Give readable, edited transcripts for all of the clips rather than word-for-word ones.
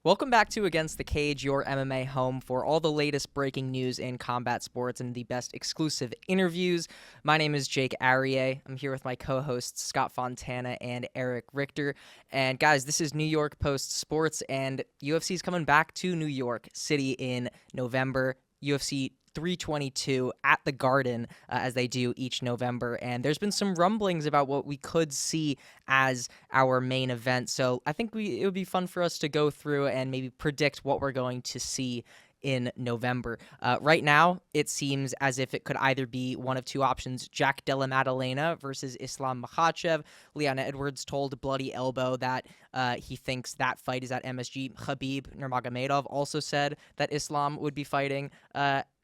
Welcome back to Against the Cage, your MMA home for all the latest breaking news in combat sports and the best exclusive interviews. My name is Jake Arrier. I'm here with my co-hosts Scott Fontana and Eric Richter. And guys, this is New York Post Sports, and UFC is coming back to New York City in November. UFC 322 at the Garden, as they do each November, and there's been some rumblings about what we could see as our main event, so I think it would be fun for us to go through and maybe predict what we're going to see in November. Right now, it seems as if it could either be one of two options: Jack Della Maddalena versus Islam Makhachev. Leon Edwards told Bloody Elbow that he thinks that fight is at MSG. Khabib Nurmagomedov also said that Islam would be fighting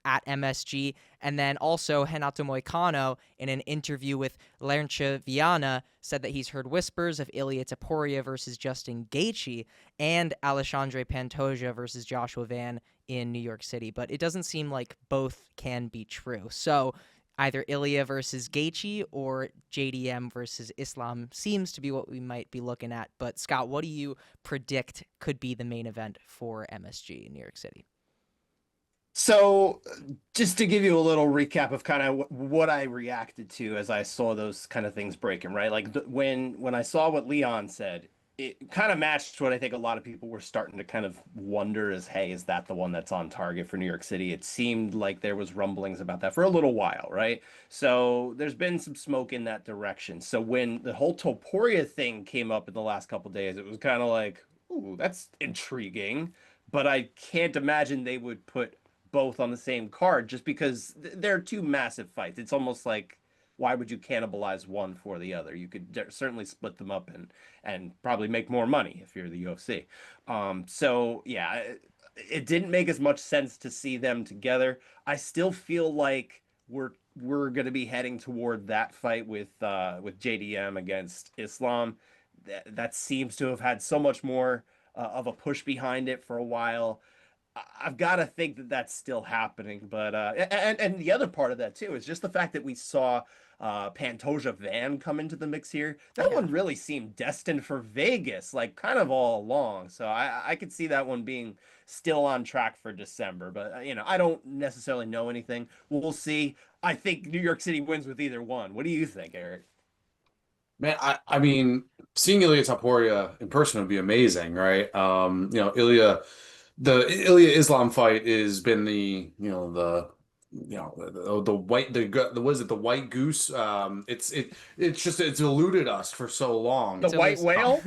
at MSG. And then also Renato Moicano, in an interview with Lerncia Viana, said that he's heard whispers of Ilia Topuria versus Justin Gaethje and Alexandre Pantoja versus Joshua Van in New York City. But it doesn't seem like both can be true. So either Ilia versus Gaethje or JDM versus Islam seems to be what we might be looking at. But Scott, what do you predict could be the main event for MSG in New York City? So, just to give you a little recap of kind of what I reacted to as I saw those kind of things breaking, right? Like when I saw what Leon said, it kind of matched what I think a lot of people were starting to kind of wonder is, hey, is that the one that's on target for New York City? It seemed like there was rumblings about that for a little while, right? So there's been some smoke in that direction. So when the whole Topuria thing came up in the last couple of days, it was kind of like, ooh, that's intriguing. But I can't imagine they would put both on the same card just because they're two massive fights. It's almost like, why would you cannibalize one for the other? You could certainly split them up and probably make more money if you're the UFC. So yeah, it didn't make as much sense to see them together. I still feel like we're going to be heading toward that fight with JDM against Islam. That seems to have had so much more of a push behind it for a while. I've got to think that that's still happening, but and the other part of that too is just the fact that we saw Pantoja Van come into the mix here. That Yeah. one really seemed destined for Vegas, like kind of all along. So I could see that one being still on track for December, but I don't necessarily know anything. We'll see. I think New York City wins with either one. What do you think, Eric? Man, I mean, seeing Ilia Topuria in person would be amazing, right? The Ilia Islam fight has been the white the what is it, the white goose? It's eluded us for so long. The So white there's whale?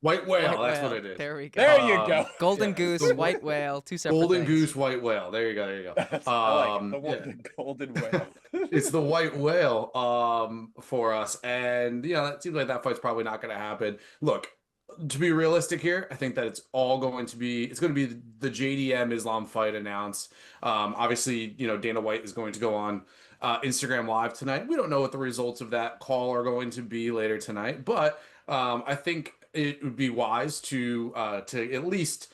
White White whale, that's what whale. it is. There we go. There you go. Golden Yeah, it's goose, the white whale, two separate golden things. goose, white whale. There you go, there you I like it. Yeah. The golden whale. It's the white whale for us. And it seems like that fight's probably not going to happen. Look, to be realistic here, I think that it's going to be the JDM Islam fight announced. Obviously, Dana White is going to go on Instagram Live tonight. We don't know what the results of that call are going to be later tonight, but I think it would be wise to at least,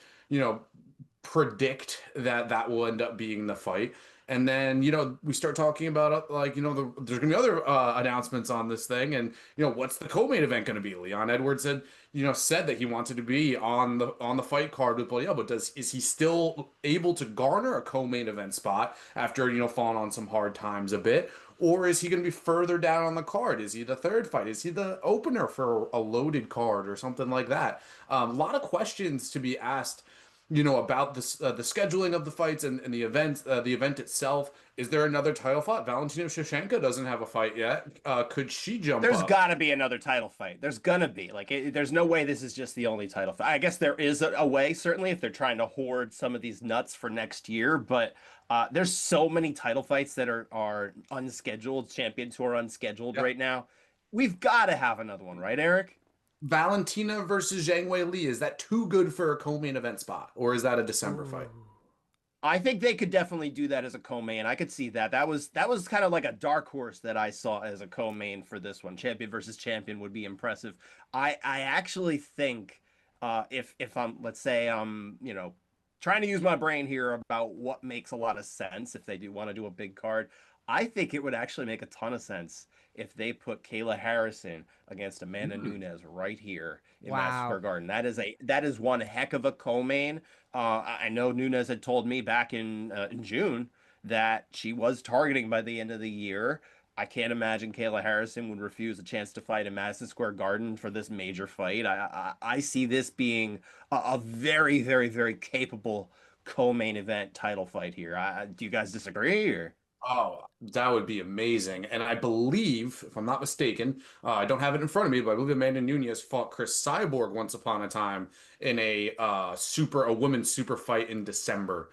predict that that will end up being the fight. And then, we start talking about there's going to be other announcements on this thing. And, what's the co-main event going to be? Leon Edwards said that he wanted to be on the fight card with Bloody Elbow. Is he still able to garner a co-main event spot after, falling on some hard times a bit? Or is he going to be further down on the card? Is he the third fight? Is he the opener for a loaded card or something like that? A lot of questions to be asked about this, the scheduling of the fights and the event itself. Is there another title fight? Valentina Shevchenko doesn't have a fight yet. Could she jump There's up? got to be another title fight. There's gonna be there's no way this is just the only title fight. I guess there is a way, certainly, if they're trying to hoard some of these nuts for next year. But there's so many title fights that are unscheduled, champions who are unscheduled Yep. right now. We've got to have another one, right, Eric? Valentina versus Zhang Wei Li. Is that too good for a co-main event spot? Or is that a December fight? Ooh. I think they could definitely do that as a co-main. I could see that. That was kind of like a dark horse that I saw as a co-main for this one. Champion versus champion would be impressive. I actually think if I'm, let's say trying to use my brain here about what makes a lot of sense if they do want to do a big card. I think it would actually make a ton of sense if they put Kayla Harrison against Amanda Mm. Nunes right here in Madison Square Wow. Garden. That is one heck of a co-main. I know Nunes had told me back in June that she was targeting by the end of the year. I can't imagine Kayla Harrison would refuse a chance to fight in Madison Square Garden for this major fight. I see this being a very, very, very capable co-main event title fight here. Do you guys disagree or? Oh, that would be amazing. And I believe, if I'm not mistaken, I don't have it in front of me, but I believe Amanda Nunes fought Chris Cyborg once upon a time in a women's super fight in December,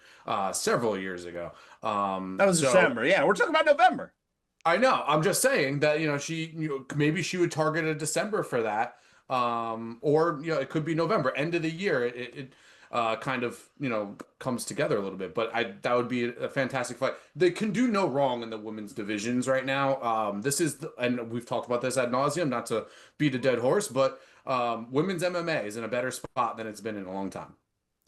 several years ago. That was So December. Yeah, we're talking about November. I know. I'm just saying that, maybe she would target a December for that. Or, it could be November, end of the year. It kind of, comes together a little bit. But that would be a fantastic fight. They can do no wrong in the women's divisions right now. And we've talked about this ad nauseum, not to beat a dead horse, but women's MMA is in a better spot than it's been in a long time.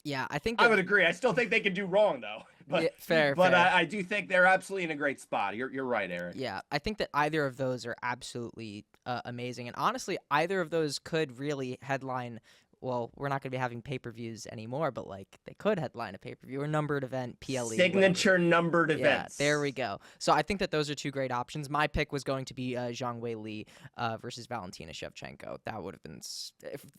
Yeah, I think I that, would agree. I still think they could do wrong though. yeah, But fair, but fair. I do think they're absolutely in a great spot. You're right, Eric. Yeah, I think that either of those are absolutely amazing. And honestly, either of those could really headline. Well, we're not going to be having pay-per-views anymore, but like they could headline a pay-per-view or numbered event, PLE, whatever. Signature numbered Yeah, events. there we go. So I think that those are two great options. My pick was going to be Zhang Wei Li versus Valentina Shevchenko. That would have been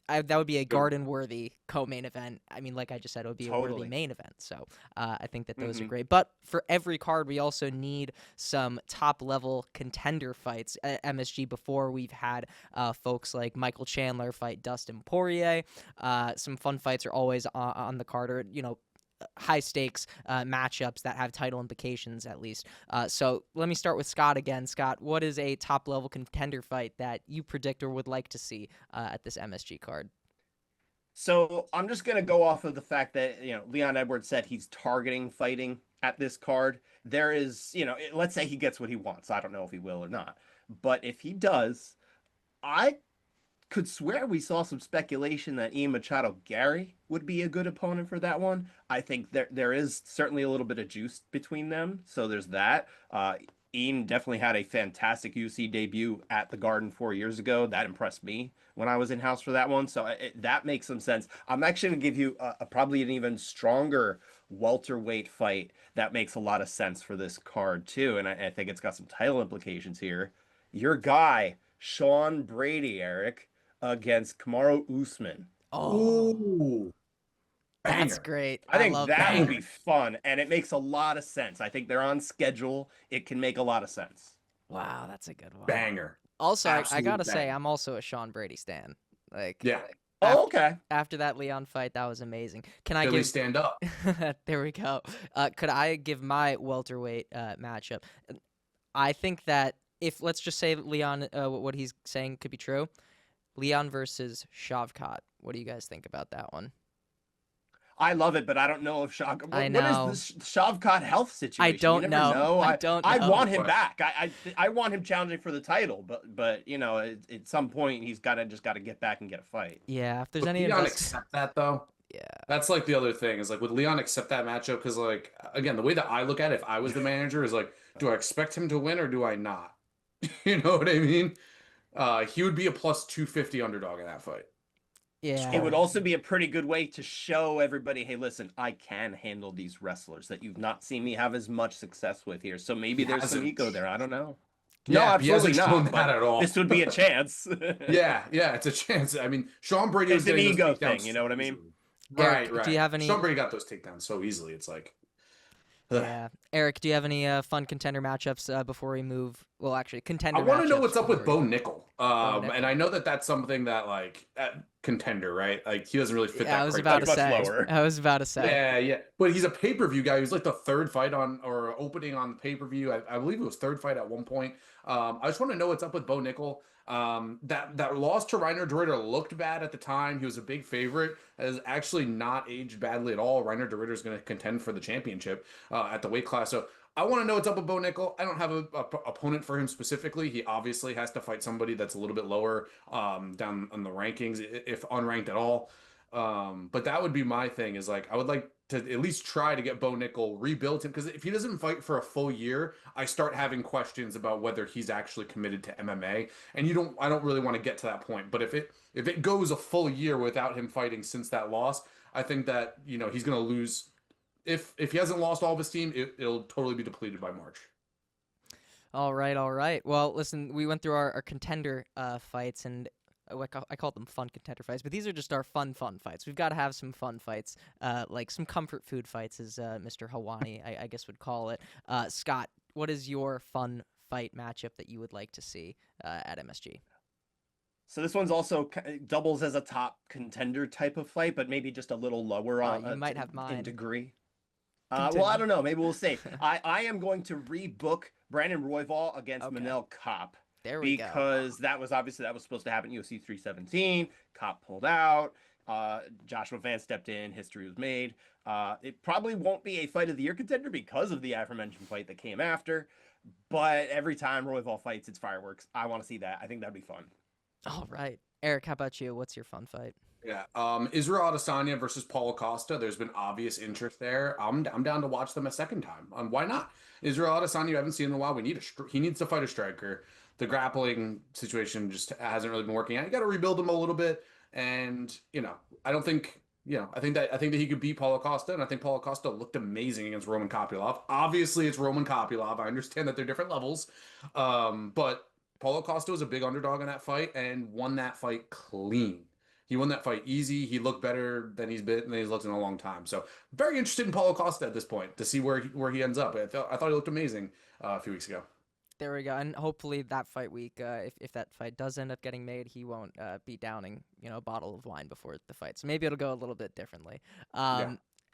that would be a garden-worthy co-main event. I mean, like I just said, it would be a worthy Totally. main event. So I think that those are Mhm. great. But for every card, we also need some top-level contender fights at MSG before we've had folks like Michael Chandler fight Dustin Poirier. Some fun fights are always on the card, or high stakes matchups that have title implications at least. So let me start with Scott again. Scott, what is a top level contender fight that you predict or would like to see at this MSG card? So I'm just gonna go off of the fact that Leon Edwards said he's targeting fighting at this card. There is, let's say he gets what he wants. I don't know if he will or not, but if he does, I could swear we saw some speculation that Ian Machado Gary would be a good opponent for that one. I think there is certainly a little bit of juice between them, so there's that. Ian definitely had a fantastic UC debut at the Garden 4 years ago. That impressed me when I was in house for that one, so that makes some sense. I'm actually going to give you probably an even stronger welterweight fight that makes a lot of sense for this card too, and I think it's got some title implications here. Your guy Sean Brady, Eric, against Kamaru Usman. Oh, Ooh, that's banger. great. I think love that that. will be fun, and it makes a lot of sense. I think they're on schedule. It can make a lot of sense. Wow, that's a good one. Banger. Also, I Absolute gotta say, banger. I'm also a Sean Brady stan. Like, Yeah. Oh, okay. after that Leon fight, that was amazing. Can I Philly give? stand up. There we go. Could I give my welterweight matchup? I think that if let's just say Leon, what he's saying could be true. Leon versus Shavkat. What do you guys think about that one? I love it, but I don't know if Shavkat. I What know. is this Shavkat health situation? I You don't never know. know. I don't I know. want him What? back. I want him challenging for the title, but at some point he's got to get back and get a fight. Yeah, if there's Would any Leon accept that though? yeah. That's like the other thing is like, would Leon accept that matchup? Because like again, the way that I look at it, if I was the manager, is like, do I expect him to win or do I not? You know what I mean? He would be a plus 250 underdog in that fight. Yeah. It would also be a pretty good way to show everybody, hey, listen, I can handle these wrestlers that you've not seen me have as much success with here. So maybe He there's some hasn't. ego there. I don't know. No, Yeah, he absolutely hasn't shown not. that But at all. this would be a chance. Yeah, it's a chance. I mean, Sean Brady was It's an getting those ego takedowns thing, you know what I mean? easily. Eric, Right. do you have any- Sean Brady got those takedowns so easily. It's like, ugh. Yeah. Eric, do you have any fun contender matchups before we move? Well, actually, contender I want to know matchups what's up with before Bo we- Nickel. Nickel. And I know that that's something that like contender, right? Like he doesn't really fit Yeah, that I was criteria. about to Much say. lower. I was about to say. Yeah. But he's a pay-per-view guy. He was like the third fight on or opening on the pay-per-view. I believe it was third fight at one point. I just want to know what's up with Bo Nickel. That loss to Reiner DeRitter looked bad at the time. He was a big favorite. Has actually not aged badly at all. Reiner DeRitter is going to contend for the championship at the weight class. So I want to know what's up with Bo Nickel. I don't have a opponent for him specifically. He obviously has to fight somebody that's a little bit lower down on the rankings, if unranked at all. But that would be my thing is like, I would like to at least try to get Bo Nickel rebuilt him because if he doesn't fight for a full year, I start having questions about whether he's actually committed to MMA. And I don't really want to get to that point. But if it goes a full year without him fighting since that loss, I think that, he's going to lose. If he hasn't lost all of his team, it'll totally be depleted by March. All right, all right. Well, listen, we went through our contender fights, and I called them fun contender fights, but these are just our fun fights. We've got to have some fun fights, like some comfort food fights, as Mr. Hawani, I guess, would call it. Scott, what is your fun fight matchup that you would like to see at MSG? So this one's also doubles as a top contender type of fight, but maybe just a little lower on you might have mine in degree. Continue. Well, I don't know. Maybe we'll see. I am going to rebook Brandon Royval against Okay. Manel Kopp. There we go. Because that was supposed to happen UFC 317. Kopp pulled out. Joshua Vance stepped in. History was made. It probably won't be a fight of the year contender because of the aforementioned fight that came after. But every time Royval fights, it's fireworks. I want to see that. I think that'd be fun. All right. Eric, how about you? What's your fun fight? Yeah, Israel Adesanya versus Paulo Costa. There's been obvious interest there. I'm down to watch them a second time. Why not? Israel Adesanya, you haven't seen in a while. He needs to fight a striker. The grappling situation just hasn't really been working out. You got to rebuild him a little bit, and I don't think. I think that he could beat Paulo Costa, and I think Paulo Costa looked amazing against Roman Kopylov. Obviously, it's Roman Kopylov. I understand that they're different levels, but Paulo Costa was a big underdog in that fight and won that fight clean. He won that fight easy. He looked better than he's looked in a long time. So very interested in Paulo Costa at this point to see where he ends up. I thought he looked amazing a few weeks ago. There we go. And hopefully that fight week, if that fight does end up getting made, he won't be downing a bottle of wine before the fight. So maybe it'll go a little bit differently.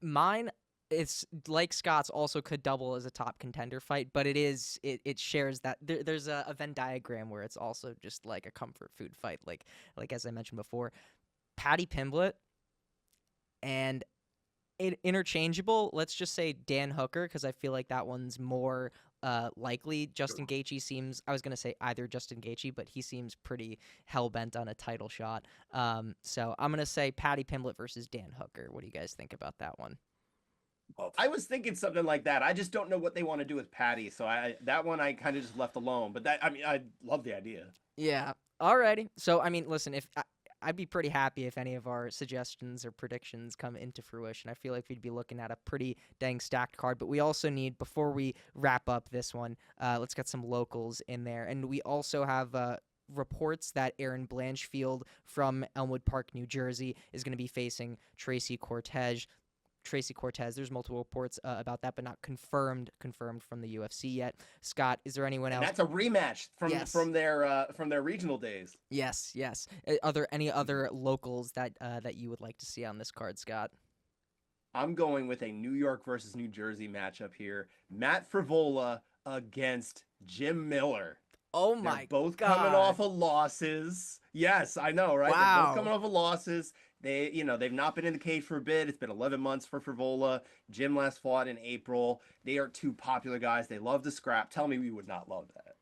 Mine, it's like Scott's, also could double as a top contender fight, but it shares that there's a Venn diagram where it's also just like a comfort food fight, like as I mentioned before. Paddy Pimblett and interchangeable, let's just say Dan Hooker, because I feel like that one's more likely. Justin Gaethje seems, I was going to say either Justin Gaethje, but he seems pretty hell-bent on a title shot. So I'm going to say Paddy Pimblett versus Dan Hooker. What do you guys think about that one? I was thinking something like that. I just don't know what they want to do with Paddy, so that one I kind of just left alone. But I love the idea. Yeah. Alrighty. So listen, if I'd be pretty happy if any of our suggestions or predictions come into fruition. I feel like we'd be looking at a pretty dang stacked card, but we also need, before we wrap up this one, let's get some locals in there. And we also have reports that Aaron Blanchfield from Elmwood Park, New Jersey, is going to be facing Tracy Cortez. There's multiple reports about that, but not confirmed from the UFC yet. Scott, is there anyone else? That's a rematch from their regional days. Yes. Are there any other locals that you would like to see on this card, Scott? I'm going with a New York versus New Jersey matchup here. Matt Frivola against Jim Miller. Oh my God. They're both coming off of losses. Yes, I know, right? Wow. They're both coming off of losses. They've not been in the cage for a bit. It's been 11 months for Frivola. Jim last fought in April. They are two popular guys. They love to scrap. Tell me we would not love that.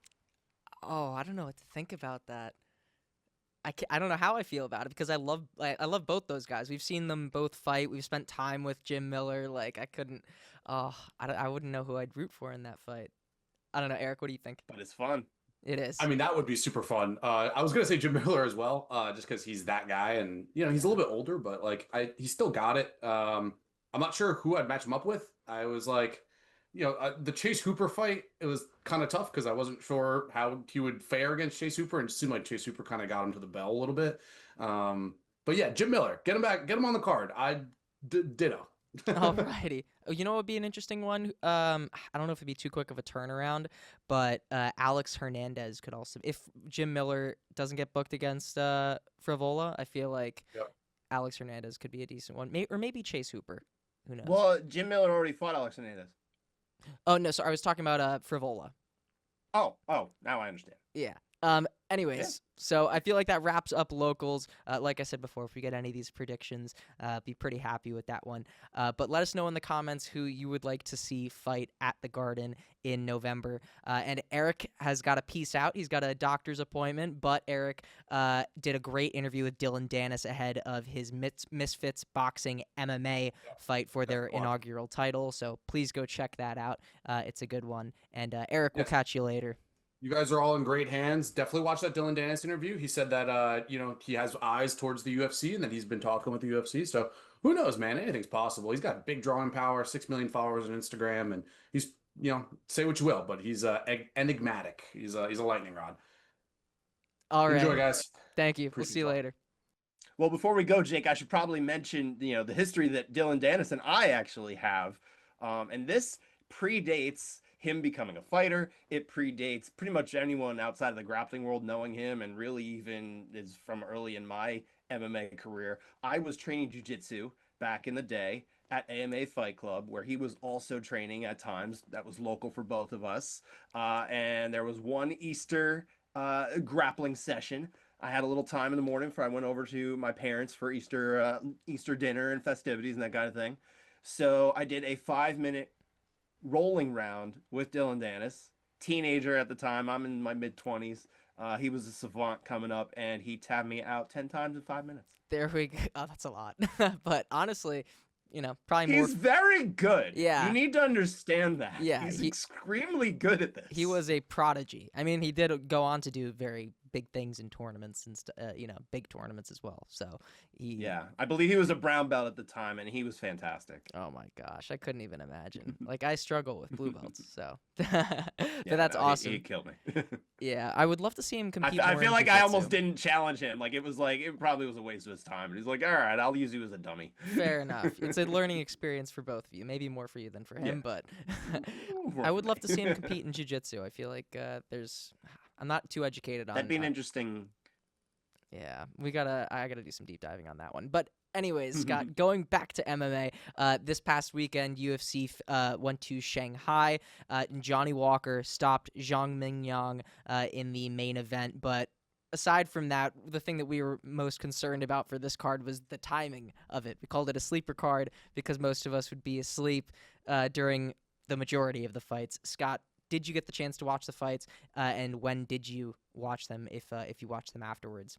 Oh, I don't know what to think about that. I don't know how I feel about it because I love both those guys. We've seen them both fight. We've spent time with Jim Miller. I wouldn't know who I'd root for in that fight. I don't know, Eric. What do you think? But it's fun. It is. That would be super fun. I was gonna say Jim Miller as well, just because he's that guy, and he's a little bit older, but he still got it. I'm not sure who I'd match him up with. I was like, the Chase Hooper fight, it was kind of tough because I wasn't sure how he would fare against Chase Hooper, and it seemed like Chase Hooper kind of got him to the bell a little bit. But yeah, Jim Miller, get him back, get him on the card. Ditto. Alrighty. You know what would be an interesting one? I don't know if it'd be too quick of a turnaround, but Alex Hernandez could also, if Jim Miller doesn't get booked against Frivola, I feel like Alex Hernandez could be a decent one. Or maybe Chase Hooper. Who knows? Well, Jim Miller already fought Alex Hernandez. Oh, no, sorry. I was talking about Frivola. Oh, now I understand. Yeah. Anyways, so I feel like that wraps up locals. Like I said before, if we get any of these predictions, be pretty happy with that one. But let us know in the comments who you would like to see fight at the Garden in November. And Eric has got to peace out. He's got a doctor's appointment, but Eric did a great interview with Dylan Dennis ahead of his Misfits Boxing MMA fight for their inaugural title. So please go check that out. It's a good one. And Eric, we'll catch you later. You guys are all in great hands. Definitely watch that Dylan Dennis interview. He said that he has eyes towards the UFC and that he's been talking with the UFC. So who knows, man? Anything's possible. He's got big drawing power, 6 million followers on Instagram, and he's say what you will, but he's enigmatic. He's a lightning rod. All right. Enjoy, guys. Thank you. We'll see you later. Well, before we go, Jake, I should probably mention the history that Dylan Dennis and I actually have, and this predates him becoming a fighter. It predates pretty much anyone outside of the grappling world knowing him, and really even is from early in my MMA career. I was training jiu-jitsu back in the day at AMA Fight Club, where he was also training at times. That was local for both of us. And there was one Easter grappling session. I had a little time in the morning before I went over to my parents for Easter dinner and festivities and that kind of thing. So I did a 5-minute rolling round with Dylan Dennis, teenager at the time. I'm in my mid-20s. He was a savant coming up, and he tabbed me out 10 times in 5 minutes. There we go. Oh, that's a lot. But honestly, probably more. He's very good. Yeah. You need to understand that. Yeah. He's extremely good at this. He was a prodigy. I mean, he did go on to do very big things in tournaments and big tournaments as well. So I believe he was a brown belt at the time, and he was fantastic. Oh my gosh, I couldn't even imagine. Like, I struggle with blue belts, so but that's awesome. He killed me. Yeah, I would love to see him compete. I feel like I almost didn't challenge him. Like, it probably was a waste of his time. And he's like, all right, I'll use you as a dummy. Fair enough. It's a learning experience for both of you. Maybe more for you than for him, but I would love to see him compete in jiu-jitsu. I feel like I'm not too educated on. That'd be an interesting. Yeah, I gotta do some deep diving on that one. But anyways, Scott, going back to MMA, this past weekend, UFC went to Shanghai. Johnny Walker stopped Zhang Mingyang in the main event. But aside from that, the thing that we were most concerned about for this card was the timing of it. We called it a sleeper card because most of us would be asleep during the majority of the fights. Scott, did you get the chance to watch the fights, and when did you watch them, if you watched them afterwards?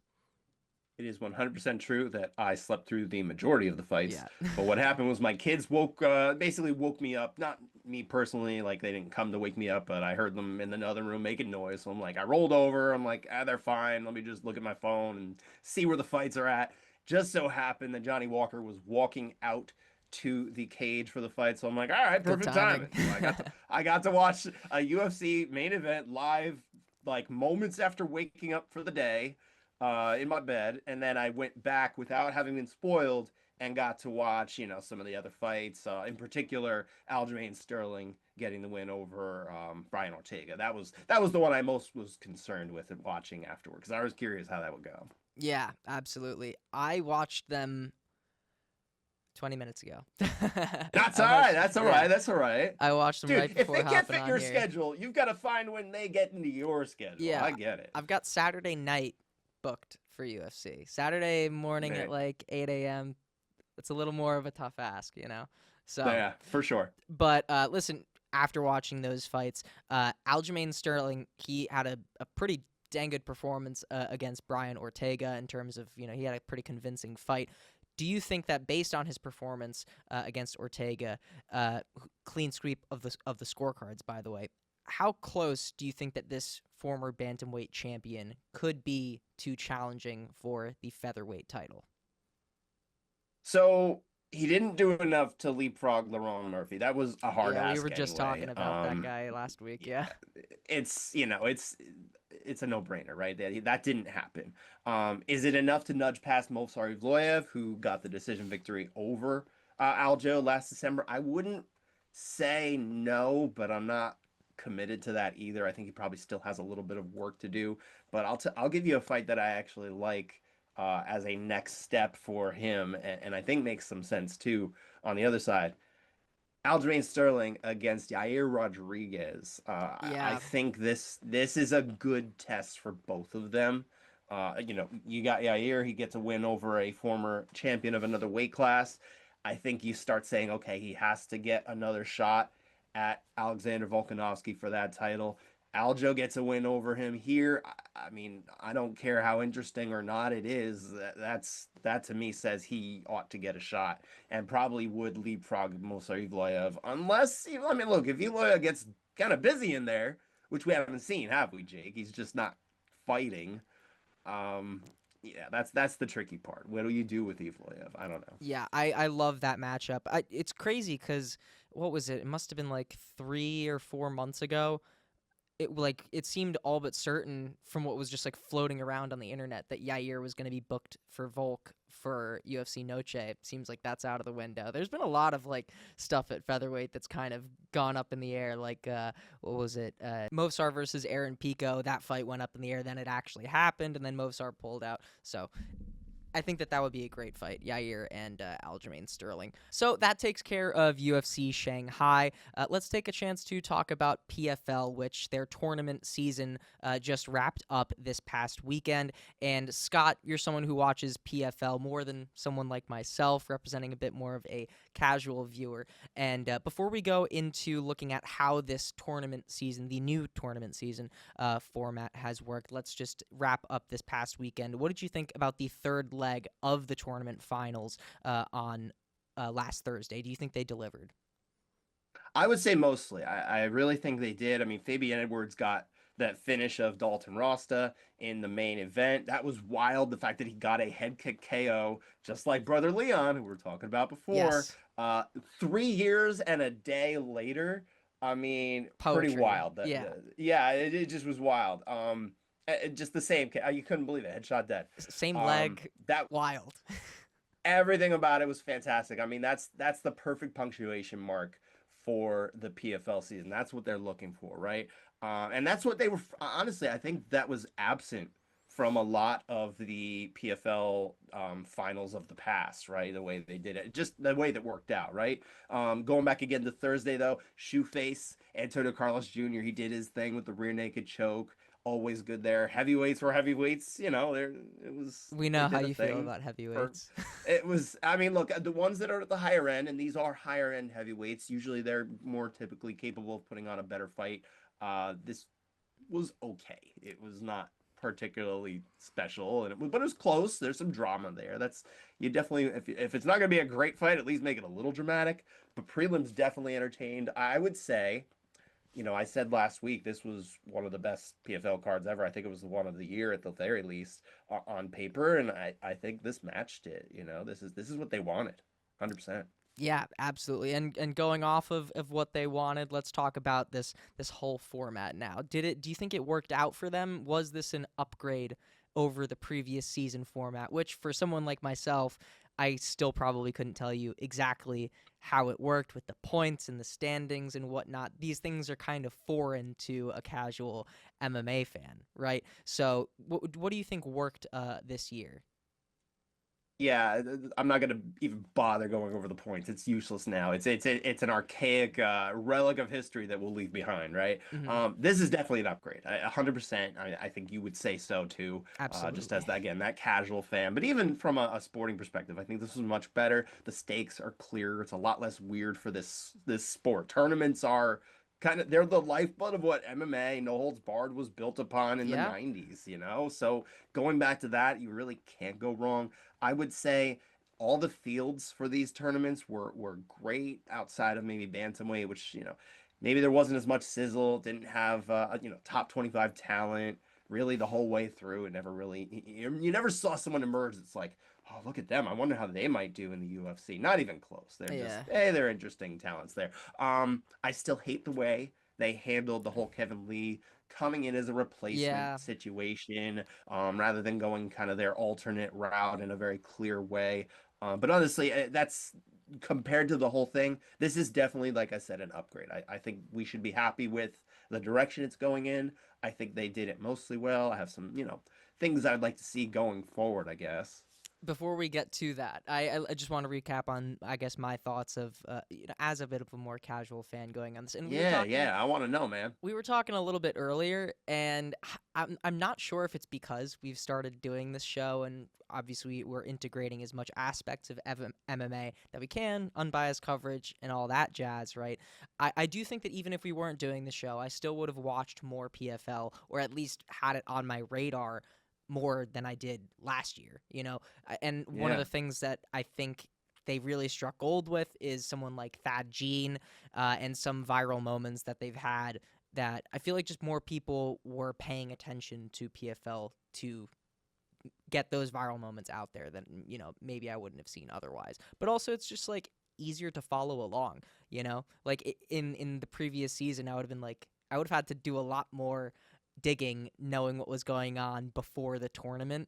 It is 100% true that I slept through the majority of the fights. Yeah. But what happened was my kids basically woke me up. Not me personally, like they didn't come to wake me up, but I heard them in another room making noise. So I'm like, I rolled over. I'm like, they're fine. Let me just look at my phone and see where the fights are at. Just so happened that Johnny Walker was walking out to the cage for the fight. So I'm like, all right, perfect timing. So I got to watch a UFC main event live, like moments after waking up for the day. In my bed, and then I went back without having been spoiled and got to watch, some of the other fights. In particular, Aljamain Sterling getting the win over Brian Ortega. That was the one I most was concerned with and watching afterward because I was curious how that would go. Yeah, absolutely. I watched them 20 minutes ago. That's all right. That's all right. That's all right. I watched them right before if they can't fit your here. Schedule, you've got to find when they get into your schedule. Yeah, I get it. I've got Saturday night booked for UFC. Saturday morning at like 8 a.m. It's a little more of a tough ask, So yeah, for sure. But listen, after watching those fights, Aljamain Sterling, he had a pretty dang good performance against Brian Ortega in terms of, he had a pretty convincing fight. Do you think that based on his performance against Ortega, clean sweep of the scorecards, by the way, how close do you think that this former bantamweight champion could be to challenging for the featherweight title? So he didn't do enough to leapfrog Lerone Murphy. That was a hard ask. We were just talking about that guy last week. Yeah. It's it's a no-brainer, right? That didn't happen. Is it enough to nudge past Movsar Evloev, who got the decision victory over Aljo last December? I wouldn't say no, but I'm not committed to that either. I think he probably still has a little bit of work to do, but I'll give you a fight that I actually like as a next step for him, and I think makes some sense too on the other side. Aljamain Sterling against Yair Rodriguez. I Yeah. think this is a good test for both of them. You got Yair, he gets a win over a former champion of another weight class. I think you start saying, okay, he has to get another shot at Alexander Volkanovski for that title. Aljo gets a win over him here. I mean, I don't care how interesting or not it is. That to me says he ought to get a shot and probably would leapfrog Mosa Evloev unless, I mean, look, if Evloev gets kind of busy in there, which we haven't seen, have we, Jake? He's just not fighting. Um, yeah, that's the tricky part. What do you do with Evloev? I don't know. Yeah, I love that matchup. It's crazy because what was it? It must have been like 3 or 4 months ago. It seemed all but certain from what was just like floating around on the internet that Yair was going to be booked for Volk for UFC Noche. It seems like that's out of the window. There's been a lot of like stuff at featherweight that's kind of gone up in the air. Like what was it? Movsar versus Aaron Pico. That fight went up in the air. Then it actually happened, and then Movsar pulled out. So I think that would be a great fight, Yair and Aljamain Sterling. So that takes care of UFC Shanghai. Let's take a chance to talk about PFL, which their tournament season just wrapped up this past weekend. And Scott, you're someone who watches PFL more than someone like myself, representing a bit more of a casual viewer. And before we go into looking at how this tournament season, the new tournament season format has worked, let's just wrap up this past weekend. What did you think about the third leg of the tournament finals on last Thursday? Do you think they delivered? I would say mostly. I really think they did. I mean, Fabian Edwards got that finish of Dalton Rosta in the main event. That was wild. The fact that he got a head kick KO, just like brother Leon, who we were talking about before. Yes. 3 years and a day later. I mean, pretty Poetry. wild. Yeah. Yeah, it just was wild. Just the same. You couldn't believe it. Headshot dead. Same leg. That Wild. everything about it was fantastic. I mean, that's the perfect punctuation mark for the PFL season. That's what they're looking for, right? And that's what they were. Honestly, I think that was absent from a lot of the PFL finals of the past, right? The way they did it, just the way that worked out, right? Going back again to Thursday though, Shoeface Antonio Carlos Jr. He did his thing with the rear naked choke. Always good there. Heavyweights were heavyweights. There it was. We They know how did a you feel thing. about heavyweights. It was, I mean, look, the ones that are at the higher end, and these are higher end heavyweights, usually they're more typically capable of putting on a better fight. This was okay. It was not particularly special, but it was close. There's some drama there. That's you definitely, if it's not going to be a great fight, at least make it a little dramatic. But prelims definitely entertained. I would say, I said last week this was one of the best PFL cards ever. I think it was the one of the year at the very least on paper, and I think this matched it. This is what they wanted, 100%. Yeah, absolutely. And going off of what they wanted, let's talk about this whole format now. Do you think it worked out for them? Was this an upgrade over the previous season format, which for someone like myself, I still probably couldn't tell you exactly how it worked with the points and the standings and whatnot. These things are kind of foreign to a casual MMA fan, right? So what do you think worked this year? Yeah, I'm not gonna even bother going over the points. It's useless now. It's an archaic relic of history that we'll leave behind, right? Hmm. This is definitely an upgrade. 100%. I think you would say so too. Just as Absolutely. that again, that casual fan. But even from a sporting perspective, I think this is much better. The stakes are clear. It's a lot less weird for this sport. Tournaments are they're the lifeblood of what MMA, no holds barred, was built upon in the Yeah. 90s. So going back to that, you really can't go wrong. I would say all the fields for these tournaments were great outside of maybe bantamweight, which maybe there wasn't as much sizzle, didn't have top 25 talent really the whole way through. It never really you never saw someone emerge that's like, oh, look at them. I wonder how they might do in the UFC. Not even close. They're just Yeah. hey, they're interesting talents there. I still hate the way they handled the whole Kevin Lee coming in as a replacement Yeah. situation, rather than going kind of their alternate route in a very clear way. But honestly, that's compared to the whole thing. This is definitely, like I said, an upgrade. I think we should be happy with the direction it's going in. I think they did it mostly well. I have some, things I'd like to see going forward, I guess. Before we get to that, I just want to recap on, I guess, my thoughts of as a bit of a more casual fan going on this. And Yeah, I want to know, man. we were talking a little bit earlier, and I'm not sure if it's because we've started doing this show, and obviously we're integrating as much aspects of MMA that we can, unbiased coverage and all that jazz, right? I do think that even if we weren't doing the show, I still would have watched more PFL, or at least had it on my radar more than I did last year, And one of the things that I think they really struck gold with is someone like Thad Jean and some viral moments that they've had that I feel like just more people were paying attention to PFL to get those viral moments out there than, maybe I wouldn't have seen otherwise. But also it's just like easier to follow along, Like in the previous season, I would have had to do a lot more digging, knowing what was going on before the tournament,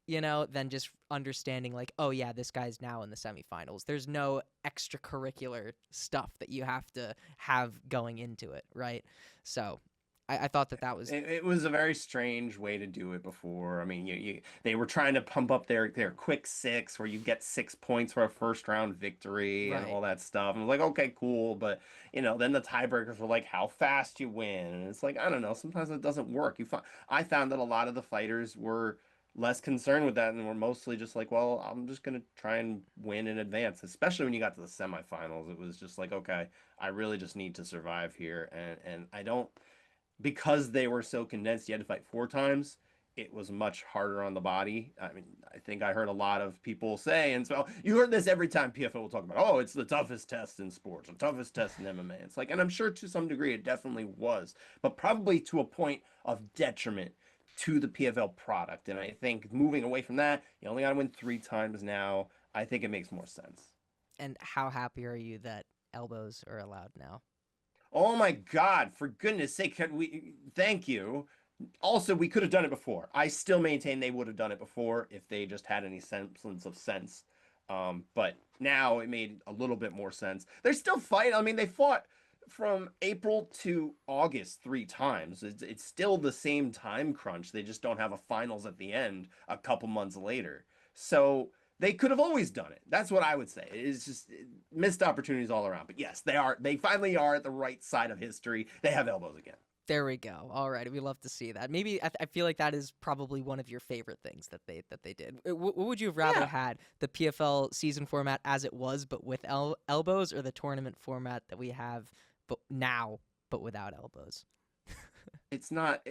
than just understanding like, oh yeah, this guy's now in the semifinals. There's no extracurricular stuff that you have to have going into it, right? So I thought that was it was a very strange way to do it before. I mean, they were trying to pump up their quick six where you get 6 points for a first round victory and right. all that stuff. And I'm like, okay, cool, but then the tiebreakers were like how fast you win, and it's like I don't know. Sometimes it doesn't work. I found that a lot of the fighters were less concerned with that and were mostly just like, well, I'm just gonna try and win in advance. Especially when you got to the semifinals, it was just like, okay, I really just need to survive here, and I don't because they were so condensed, you had to fight 4 times. It was much harder on the body. I mean, I think I heard a lot of people say, and so you heard this every time PFL will talk about, oh, it's the toughest test in sports, the toughest test in MMA. It's like, and I'm sure to some degree it definitely was, but probably to a point of detriment to the PFL product. And I think moving away from that, you only got to win 3 times now. I think it makes more sense. And how happy are you that elbows are allowed now? Oh my God, for goodness sake, thank you. Also, we could have done it before. I still maintain they would have done it before if they just had any semblance of sense. But now it made a little bit more sense. They're still fighting. I mean, they fought from April to August 3 times. It's still the same time crunch. They just don't have a finals at the end a couple months later. So they could have always done it. That's what I would say. It's just missed opportunities all around. But yes, they are. They finally are at the right side of history. They have elbows again. There we go. All right, we love to see that. Maybe I feel like that is probably one of your favorite things that they did. What would you have rather had, the PFL season format as it was, but with elbows, or the tournament format that we have but without elbows? It's not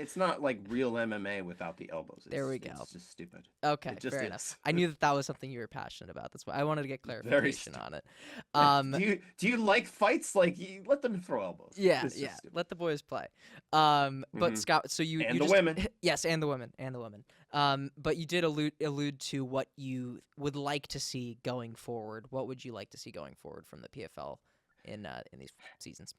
like real MMA without the elbows. There we go. It's just stupid. Okay, it just fair is. enough. I knew that was something you were passionate about. That's why I wanted to get clarification on it. Do you like fights? Like, let them throw elbows. Yeah. Let the boys play. But Scott, so you and the just, women, yes, and the women. But you did allude to what you would like to see going forward. What would you like to see going forward from the PFL in these seasons?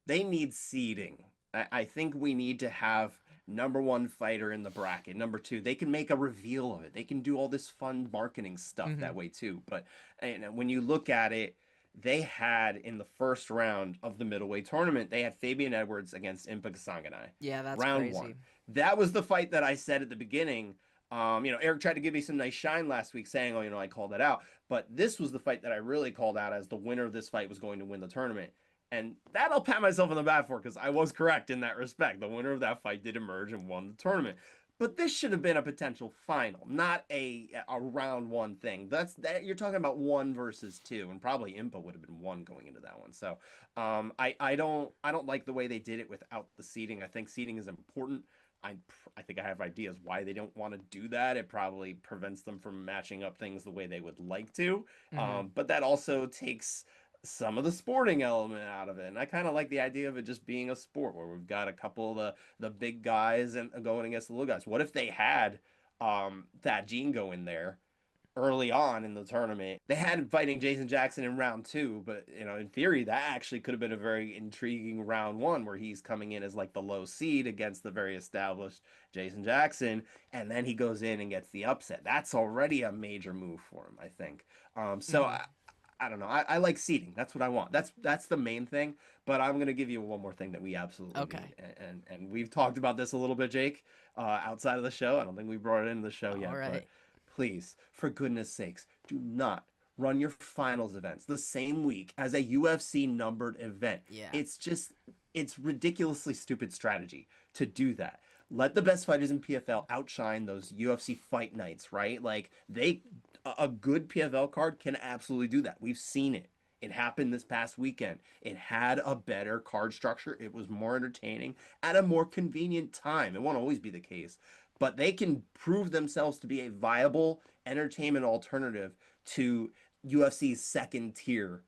They need seeding. I think we need to have #1 fighter in the bracket. #2, they can make a reveal of it. They can do all this fun marketing stuff that way too. But when you look at it, they had in the first round of the middleweight tournament, they had Fabian Edwards against Impa Kasanganay. Yeah, that's round crazy. 1. That was the fight that I said at the beginning. Eric tried to give me some nice shine last week saying, I called it out. But this was the fight that I really called out as the winner of this fight was going to win the tournament. And that I'll pat myself on the back for because I was correct in that respect. The winner of that fight did emerge and won the tournament. But this should have been a potential final, not a round 1 thing. That you're talking about 1 versus 2, and probably Impa would have been 1 going into that one. So I don't like the way they did it without the seeding. I think seeding is important. I think I have ideas why they don't want to do that. It probably prevents them from matching up things the way they would like to. But that also takes some of the sporting element out of it. And I kind of like the idea of it just being a sport where we've got a couple of the big guys and going against the little guys. What if they had that Gene go in there early on in the tournament? They had him fighting Jason Jackson in round 2, but in theory that actually could have been a very intriguing round 1 where he's coming in as like the low seed against the very established Jason Jackson, and then he goes in and gets the upset. That's already a major move for him, I think. I don't know. I like seeding. That's what I want. That's the main thing. But I'm gonna give you one more thing that we absolutely need. And we've talked about this a little bit, Jake, outside of the show. I don't think we brought it into the show yet. Right. But please, for goodness sakes, do not run your finals events the same week as a UFC numbered event. Yeah. It's ridiculously stupid strategy to do that. Let the best fighters in PFL outshine those UFC fight nights, right? Like a good PFL card can absolutely do that. We've seen it. It happened this past weekend. It had a better card structure. It was more entertaining at a more convenient time. It won't always be the case, but they can prove themselves to be a viable entertainment alternative to UFC's second tier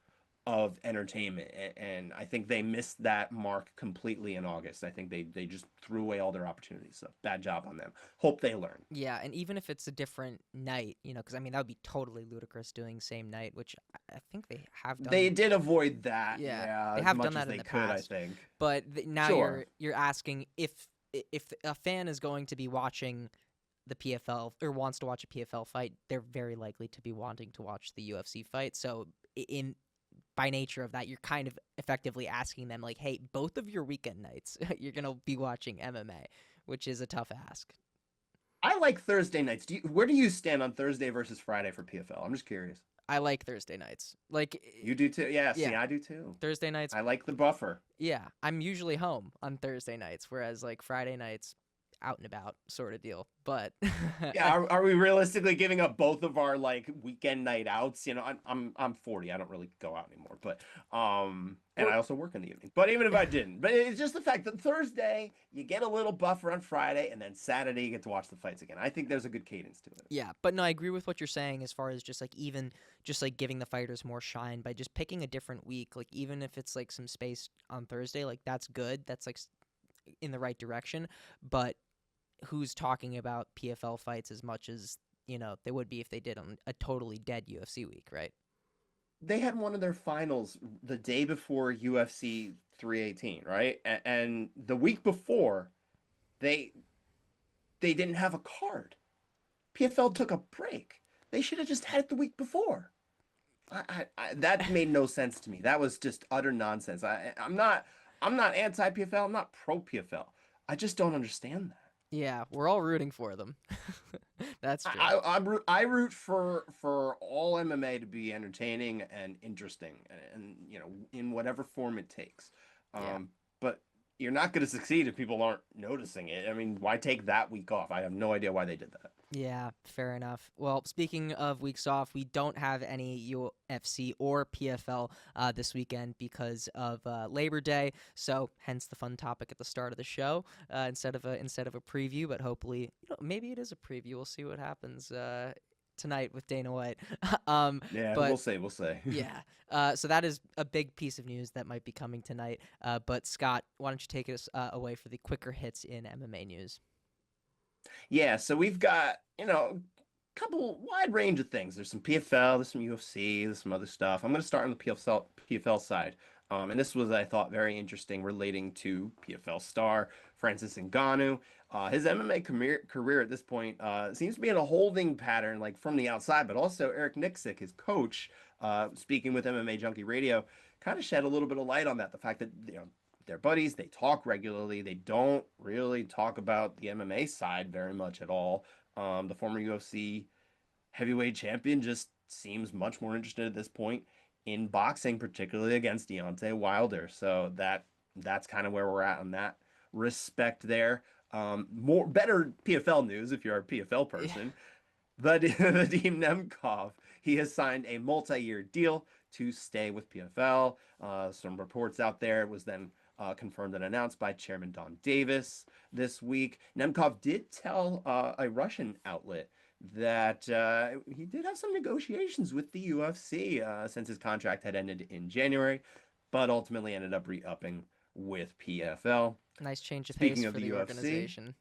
of entertainment. And I think they missed that mark completely in August. I think they just threw away all their opportunities. So bad job on them. Hope they learn. Yeah, and even if it's a different night, because I mean that would be totally ludicrous doing same night, which I think they have done. They did avoid that. Yeah, Yeah, they as have much done that as in they the could, past. I think. But now Sure. you're asking if a fan is going to be watching the PFL or wants to watch a PFL fight, they're very likely to be wanting to watch the UFC fight. So in by nature of that, you're kind of effectively asking them like, hey, both of your weekend nights, you're going to be watching MMA, which is a tough ask. I like Thursday nights. Where do you stand on Thursday versus Friday for PFL? I'm just curious. I like Thursday nights. Like, You do too? Yeah, see, yeah, I do too. Thursday nights. I like the buffer. Yeah, I'm usually home on Thursday nights, whereas like Friday nights, out and about sort of deal. But Yeah, are we realistically giving up both of our like weekend night outs? I'm 40. I don't really go out anymore, but and I also work in the evening. But even if I didn't, but it's just the fact that Thursday you get a little buffer on Friday, and then Saturday you get to watch the fights again. I think there's a good cadence to it. yeah, but no, I agree with what you're saying as far as just like even just like giving the fighters more shine by just picking a different week. Like even if it's like some space on Thursday, like that's good. That's like in the right direction. But who's talking about PFL fights as much as they would be if they did on a totally dead UFC week, right? They had one of their finals the day before UFC 318, right? And the week before, they didn't have a card. PFL took a break. They should have just had it the week before. That made no sense to me. That was just utter nonsense. I'm not anti PFL. I'm not pro PFL. I just don't understand that. Yeah, we're all rooting for them. That's true. I root for all MMA to be entertaining and interesting, and in whatever form it takes. Yeah. But you're not going to succeed if people aren't noticing it. I mean, why take that week off? I have no idea why they did that. Yeah, fair enough. Well, speaking of weeks off, we don't have any UFC or PFL this weekend because of Labor Day. So, hence the fun topic at the start of the show instead of a preview. But hopefully, maybe it is a preview. We'll see what happens tonight with Dana White. Yeah, but, we'll say. Yeah. So that is a big piece of news that might be coming tonight. But Scott, why don't you take us away for the quicker hits in MMA news? Yeah, so we've got, a couple wide range of things. There's some PFL, there's some UFC, there's some other stuff. I'm going to start on the PFL side. And this was, I thought, very interesting relating to PFL star Francis Ngannou. His MMA career at this point seems to be in a holding pattern, like from the outside, but also Eric Nixick, his coach, speaking with MMA Junkie Radio, kind of shed a little bit of light on that. The fact that, they're buddies, they talk regularly, they don't really talk about the MMA side very much at all. The former UFC heavyweight champion just seems much more interested at this point in boxing, particularly against Deontay Wilder. So that's kind of where we're at on that respect there. Better PFL news if you're a PFL person. Yeah. Vadim Nemkov, he has signed a multi-year deal to stay with PFL. Some reports out there. It was then confirmed and announced by Chairman Don Davis this week. Nemkov did tell a Russian outlet that he did have some negotiations with the UFC since his contract had ended in January, but ultimately ended up re-upping with PFL. Nice change of pace for the UFC. Organization.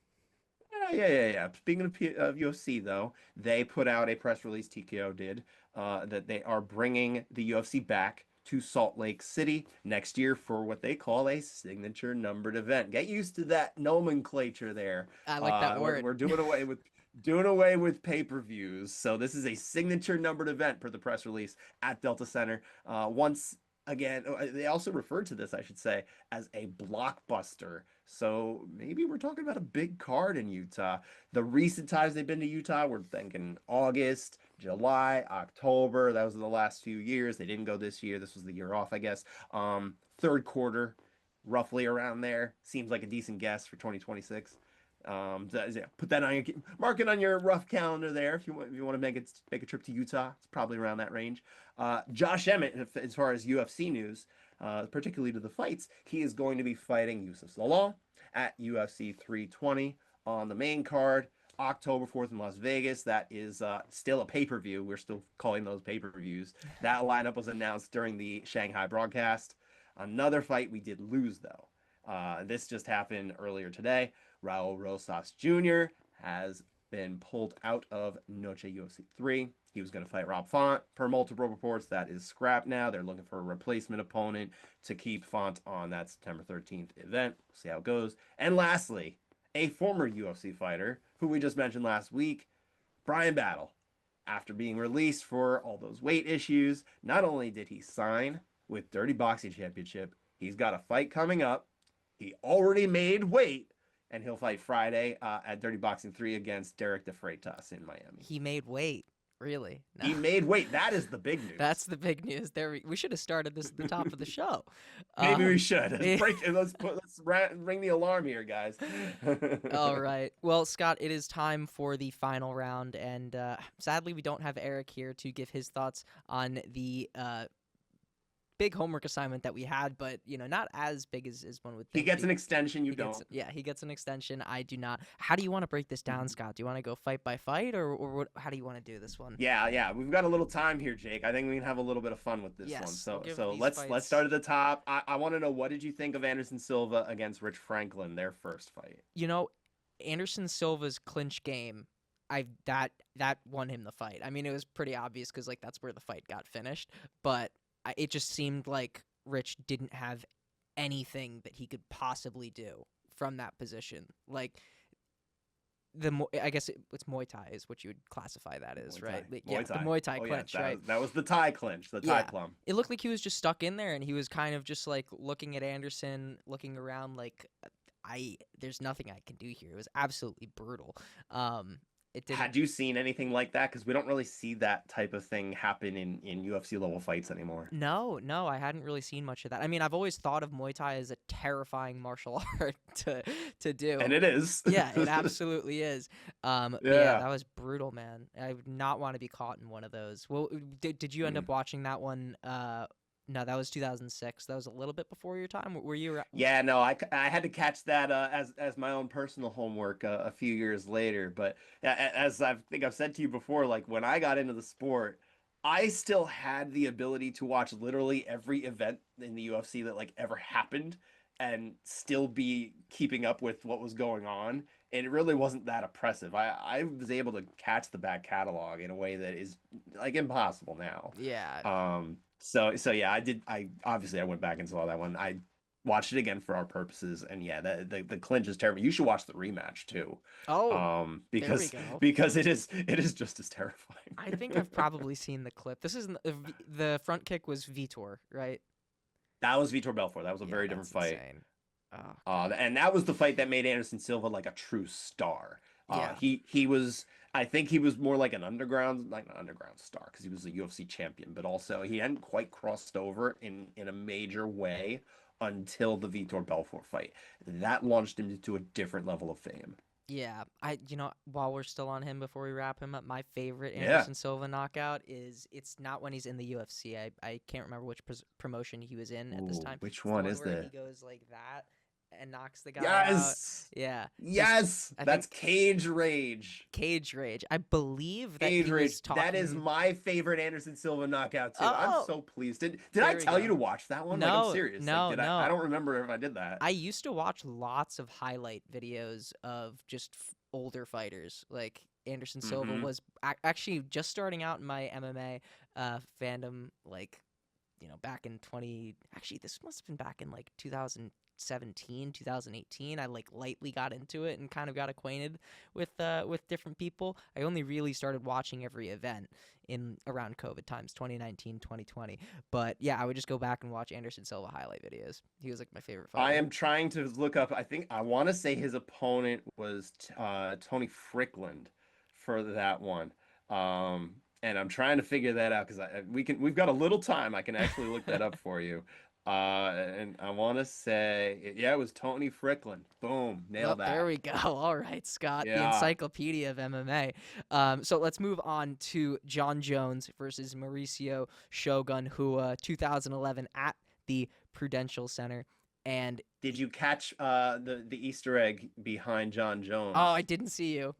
Yeah. Speaking of UFC, though, they put out a press release, TKO did, that they are bringing the UFC back to Salt Lake City next year for what they call a signature numbered event. Get used to that nomenclature there. I like that word. We're doing away with pay-per-views. So this is a signature numbered event per the press release at Delta Center. Once again, they also referred to this, I should say, as a blockbuster. So maybe we're talking about a big card in Utah. The recent times they've been to Utah, we're thinking August, July, October. That was the last few years. They didn't go this year. This was the year off, I guess. Third quarter, roughly around there. Seems like a decent guess for 2026. Yeah, put that on your mark it on your rough calendar there if you want to make a trip to Utah. It's probably around that range. Josh Emmett, as far as UFC news, particularly to the fights, he is going to be fighting Yusuf Zalal at UFC 320 on the main card. October 4th in Las Vegas. That is still a pay-per-view. We're still calling those pay-per-views. That lineup was announced during the Shanghai broadcast. Another fight we did lose, though. This just happened earlier today. Raul Rosas Jr. has been pulled out of Noche UFC 3. He was going to fight Rob Font. Per multiple reports, that is scrapped now. They're looking for a replacement opponent to keep Font on that September 13th event. We'll see how it goes. And lastly, a former UFC fighter who we just mentioned last week, Brian Battle. After being released for all those weight issues, not only did he sign with Dirty Boxing Championship, he's got a fight coming up. He already made weight, and he'll fight Friday at Dirty Boxing 3 against Derek De Freitas in Miami. He made weight. Really? No. He made weight. That is the big news. That's the big news. There, we should have started this at the top of the show. Maybe we should. Let's ring the alarm here, guys. All right. Well, Scott, it is time for the final round, and sadly, we don't have Eric here to give his thoughts on the big homework assignment that we had, but not as big as one would think. He gets an extension. You don't. He gets an extension. I do not. How do you want to break this down, Scott? Do you want to go fight by fight, or what, how do you want to do this one? Yeah. We've got a little time here, Jake. I think we can have a little bit of fun with this one. So let's start at the top. I want to know, what did you think of Anderson Silva against Rich Franklin, their first fight? Anderson Silva's clinch game, that won him the fight. I mean, it was pretty obvious because that's where the fight got finished, but it just seemed like Rich didn't have anything that he could possibly do from that position. I guess it's Muay Thai is what you would classify that as, right? The Muay Thai clinch, right? That was the Thai clinch, the Thai plum. It looked like he was just stuck in there, and he was kind of just looking at Anderson, looking around there's nothing I can do here. It was absolutely brutal. Had you seen anything like that? Because we don't really see that type of thing happen in UFC level fights anymore. No, I hadn't really seen much of that. I mean, I've always thought of Muay Thai as a terrifying martial art to do. And it is. Yeah, it absolutely is. Yeah, that was brutal, man. I would not want to be caught in one of those. Well, did you end up watching that one? No, that was 2006. That was a little bit before your time. Were you? Yeah, no, I had to catch that as my own personal homework a few years later. But as I think I've said to you before, when I got into the sport, I still had the ability to watch literally every event in the UFC that ever happened and still be keeping up with what was going on. And it really wasn't that oppressive. I was able to catch the back catalog in a way that is impossible now. Yeah. So yeah, I obviously went back and saw that one. I watched it again for our purposes, and yeah, the clinch is terrible. You should watch the rematch too. Oh, because it is just as terrifying. I think I've probably seen the clip. This is the front kick was Vitor, right? That was Vitor Belfort. That was a very different fight. Insane. And that was the fight that made Anderson Silva a true star. Yeah. He was. I think he was more like an underground star because he was a UFC champion, but also he hadn't quite crossed over in a major way until the Vitor Belfort fight. That launched him into a different level of fame. Yeah, while we're still on him before we wrap him up, my favorite Anderson Silva knockout it's not when he's in the UFC. I can't remember which promotion he was in at this time. Which one is that? that? He goes like that and knocks the guy out. Yeah. Yes. That's Cage Rage. Cage Rage. I believe that Cage he Rage. was talking... That is my favorite Anderson Silva knockout too. Oh, I'm so pleased. Did I tell you to watch that one? No, I'm serious. No. I don't remember if I did that. I used to watch lots of highlight videos of just older fighters. Anderson Silva was actually just starting out in my MMA fandom back in actually this must have been back in like 2017, 2018. I like lightly got into it and kind of got acquainted with different people. I only really started watching every event in around COVID times, 2019, 2020. But yeah, I would just go back and watch Anderson Silva highlight videos. He was like my favorite fighter. I am trying to look up. I want to say his opponent was Tony Frickland for that one. And I'm trying to figure that out because we've got a little time. I can actually look that up for you. And I want to say, yeah, it was Tony Frickland. Boom, nailed that. There we go. All right, Scott, the Yeah. encyclopedia of MMA. So let's move on to John Jones versus Mauricio Shogun Rua, 2011 at the Prudential Center. And Did you catch the Easter egg behind John Jones? oh, I didn't see you.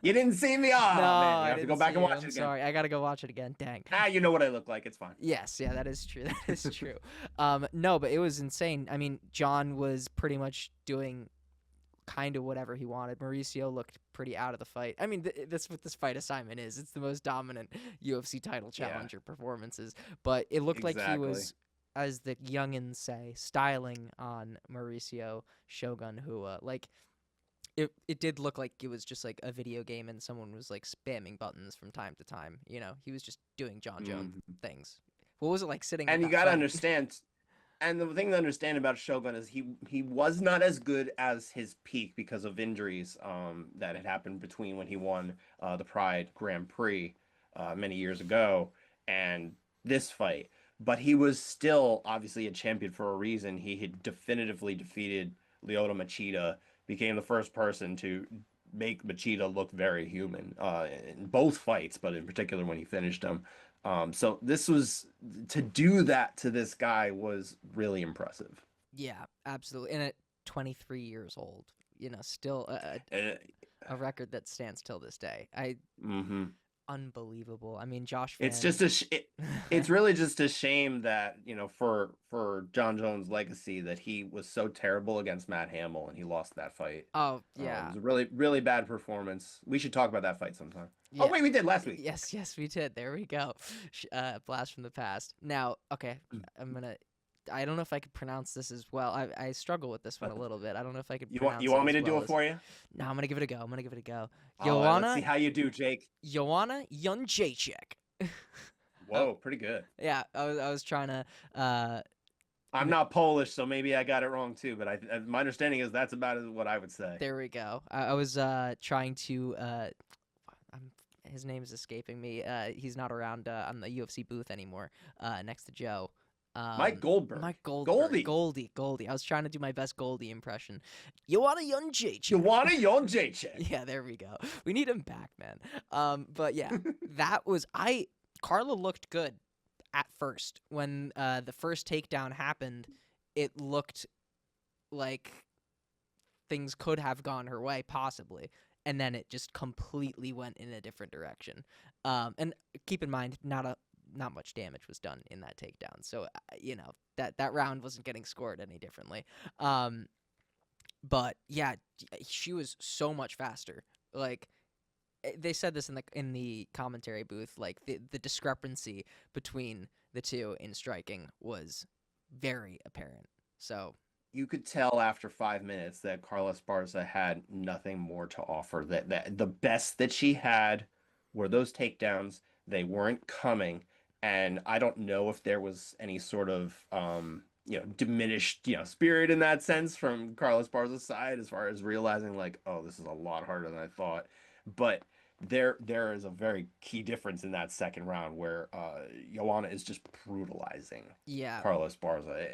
You didn't see me? Oh, No, man, you I have to didn't go back see and you. watch I'm it again. sorry, I gotta go watch it again. Dang. You know what I look like. It's fine. Yes, yeah, that is true. That is true. No, but it was insane. I mean, John was pretty much doing kind of whatever he wanted. Mauricio looked pretty out of the fight. I mean, that's what this fight assignment is. It's the most dominant UFC title challenger performances. But it looked like he was, as the youngins say, styling on Mauricio Shogun Rua. Like, it did look like it was just like a video game and someone was like spamming buttons from time to time. He was just doing John Jones things. What was it like sitting? And at you that got to fight? understand. And the thing to understand about Shogun is he was not as good as his peak because of injuries that had happened between when he won the Pride Grand Prix many years ago and this fight. But he was still obviously a champion for a reason. He had definitively defeated Lyoto Machida, became the first person to make Machida look very human in both fights, but in particular when he finished him. So this was to do that to this guy was really impressive. Yeah, absolutely. And at 23 years old, still Uh, a record that stands till this day. mm-hmm. Unbelievable. I mean, Josh. It's Fan- just it's really just a shame that for John Jones' legacy that he was so terrible against Matt Hamill and he lost that fight. Oh It yeah. was a really really bad performance. We should talk about that fight sometime. Yeah. Oh wait, we did last week. Yes, we did. There we go. Blast from the past. Now, okay, I don't know if I could pronounce this as well. I struggle with this one a little bit. I don't know if I could. You pronounce want it me as to do well it for you? No, I'm gonna give it a go. All right, let's see how you do, Jake. Joanna Jędrzejczyk. Whoa, pretty good. Yeah, I was trying to. I'm not Polish, so maybe I got it wrong too. But my understanding is that's about what I would say. There we go. I was trying to. His name is escaping me. He's not around on the UFC booth anymore. Next to Joe. Mike Goldberg. Goldie. I was trying to do my best Goldie impression. Joanna Jędrzejczyk. Yeah, there we go. We need him back, man. But yeah, that was Carla looked good at first. When the first takedown happened, it looked like things could have gone her way, possibly. And then it just completely went in a different direction. And keep in mind, not much damage was done in that takedown. So, that round wasn't getting scored any differently. But yeah, she was so much faster. Like, they said this in the commentary booth, like the discrepancy between the two in striking was very apparent. So you could tell after 5 minutes that Carla Esparza had nothing more to offer. That the best that she had were those takedowns. They weren't coming, and I don't know if there was any sort of diminished spirit in that sense from Carla Esparza's side as far as realizing like, oh, this is a lot harder than I thought. But there is a very key difference in that second round where Joanna is just brutalizing Carla Esparza.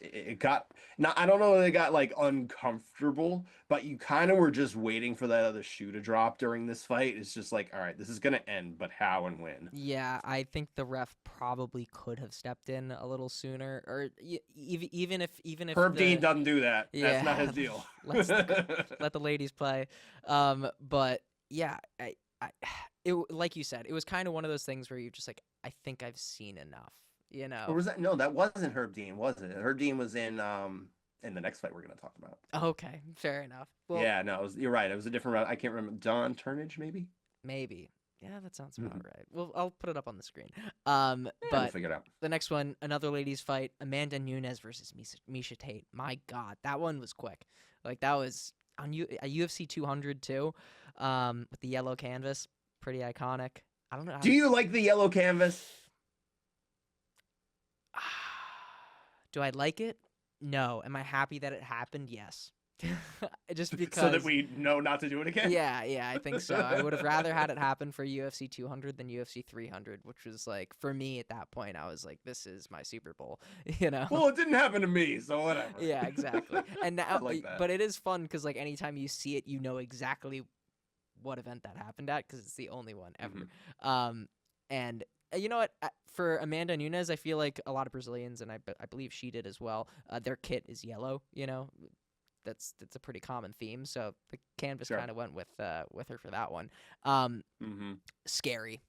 It got, now I don't know if it got like uncomfortable, but you kind of were just waiting for that other shoe to drop during this fight. It's just like, all right, this is gonna end, but how and when? Yeah, I think the ref probably could have stepped in a little sooner, or even if Herb Dean doesn't do that. Yeah, that's not his deal. let the ladies play. But yeah, it like you said, it was kind of one of those things where you're just like, I think I've seen enough, Or was that? No, that wasn't Herb Dean, was it? Herb Dean was in the next fight we're gonna talk about. Okay, fair enough. Well, yeah, no, you're right. It was a different round. I can't remember. Don Turnage, maybe. Maybe. Yeah, that sounds about right. Well, I'll put it up on the screen. We'll But figure it out. the next one, another ladies fight, Amanda Nunes versus Misha Tate. My God, that one was quick. Like that was on UFC 200 too, with the yellow canvas, pretty iconic. I don't know. Do you like the yellow canvas? Do I like it? No. Am I happy that it happened? Yes. Just So because. that we know not to do it again? Yeah, I think so. I would have rather had it happen for UFC 200 than UFC 300, which was like, for me at that point, I was like, this is my Super Bowl, you know? Well, it didn't happen to me, so whatever. Yeah, exactly. And now, like that. but it is fun because like anytime you see it, you know exactly what event that happened at because it's the only one ever. And you know what? For Amanda Nunes, I feel like a lot of Brazilians, and I believe she did as well. Their kit is yellow. You know, that's a pretty common theme. So the canvas kind of went with her for that one. Scary,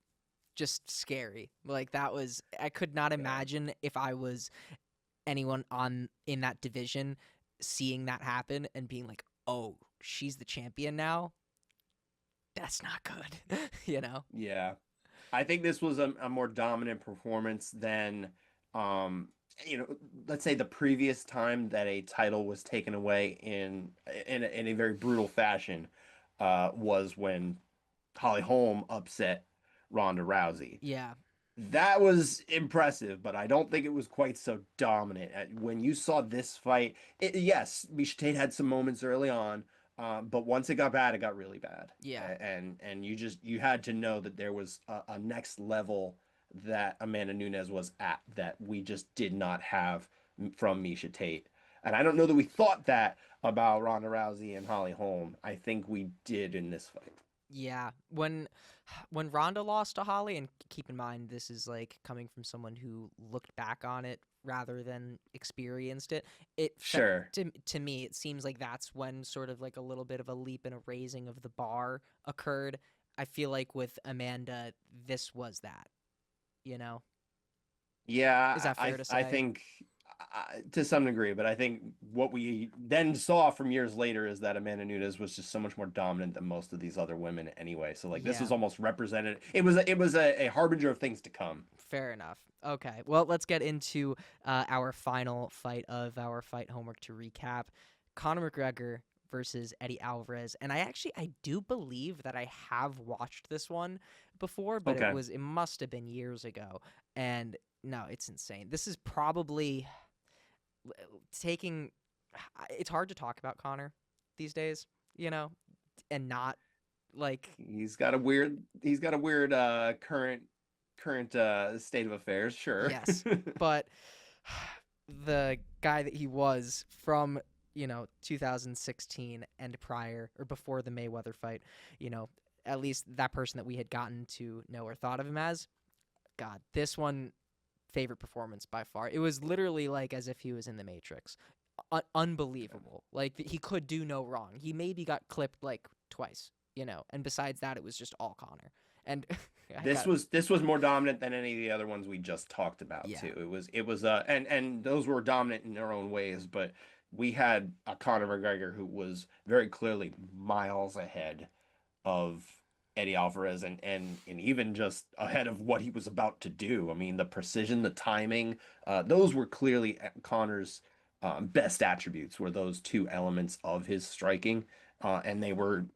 just scary. Like that was. I could not imagine if I was anyone in that division seeing that happen and being like, oh, she's the champion now. That's not good, you know? Yeah. I think this was a more dominant performance than, let's say the previous time that a title was taken away in a very brutal fashion, was when Holly Holm upset Ronda Rousey. Yeah. That was impressive, but I don't think it was quite so dominant. When you saw this fight, yes, Miesha Tate had some moments early on, but once it got bad, it got really bad. Yeah. And you had to know that there was a next level that Amanda Nunes was at that we just did not have from Miesha Tate. And I don't know that we thought that about Ronda Rousey and Holly Holm. I think we did in this fight. Yeah. When Ronda lost to Holly, and keep in mind this is like coming from someone who looked back on it rather than experienced it. Sure. To me, it seems like that's when sort of like a little bit of a leap and a raising of the bar occurred. I feel like with Amanda, this was that, you know? Yeah, Is that fair to say? I think to some degree, but I think what we then saw from years later is that Amanda Nunes was just so much more dominant than most of these other women anyway. So like this was almost represented. It was a harbinger of things to come. Fair enough. Okay, well, let's get into our final fight of our fight homework to recap. Conor McGregor versus Eddie Alvarez. And I do believe that I have watched this one before, but it must have been years ago. And no, it's insane. This is probably it's hard to talk about Conor these days, you know, and not like he's got a weird current state of affairs, sure. Yes. But the guy that he was from 2016 and prior or before the Mayweather fight, at least that person that we had gotten to know or thought of him as, God, this one, favorite performance by far. It was literally like as if he was in the Matrix. Unbelievable. Like he could do no wrong. He maybe got clipped like twice, and besides that, it was just all Conor. And this was more dominant than any of the other ones we just talked about too. It was and those were dominant in their own ways, but we had a Conor McGregor who was very clearly miles ahead of Eddie Alvarez and even just ahead of what he was about to do. I mean, the precision, the timing, those were clearly Conor's best attributes, were those two elements of his striking, and they were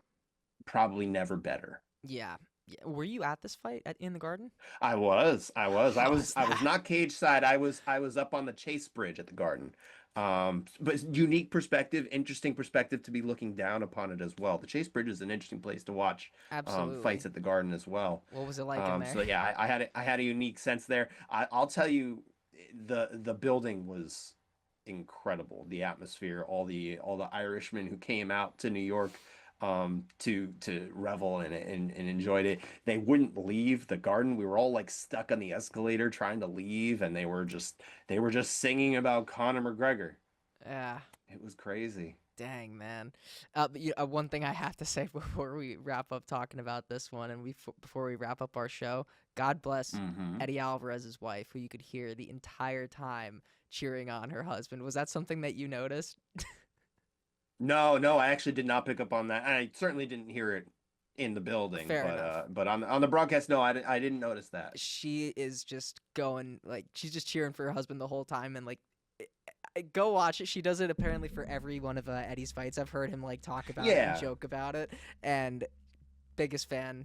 probably never better. Yeah. Were you at this fight in the Garden? I was not cage side. I was up on the Chase Bridge at the Garden. But unique perspective, interesting perspective to be looking down upon it as well. The Chase Bridge is an interesting place to watch fights at the Garden as well. What was it like in there? So yeah, I had a unique sense there. I'll tell you, the building was incredible. The atmosphere, all the Irishmen who came out to New York to revel in it and enjoyed it. They wouldn't leave the Garden. We were all like stuck on the escalator trying to leave, and they were just singing about Conor McGregor. Yeah, it was crazy. Dang, man. One thing I have to say before we wrap up talking about this one, and before we wrap up our show, God bless Eddie Alvarez's wife, who you could hear the entire time cheering on her husband. Was that something that you noticed? No, I actually did not pick up on that. I certainly didn't hear it in the building. Fair enough. But on the broadcast, no, I didn't notice that. She is just going, like, she's just cheering for her husband the whole time, and like, go watch it. She does it apparently for every one of Eddie's fights. I've heard him like talk about it and joke about it, and biggest fan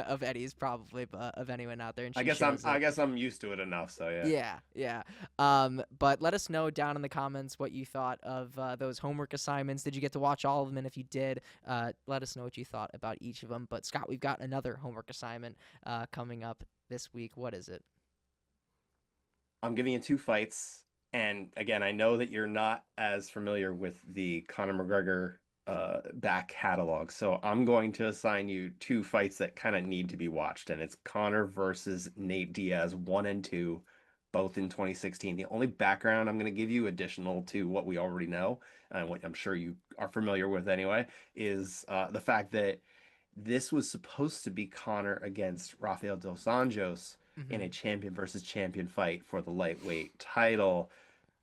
of Eddie's probably, but of anyone out there. And I guess I'm used to it enough. So yeah. But let us know down in the comments what you thought of those homework assignments. Did you get to watch all of them? And if you did, let us know what you thought about each of them. But Scott, we've got another homework assignment coming up this week. What is it? I'm giving you 2 fights, and again, I know that you're not as familiar with the Conor McGregor back catalog, so I'm going to assign you 2 fights that kind of need to be watched, and it's Conor versus Nate Diaz 1 and 2, both in 2016. The only background I'm going to give you, additional to what we already know, and what I'm sure you are familiar with anyway, is the fact that this was supposed to be Conor against Rafael dos Anjos in a champion versus champion fight for the lightweight title.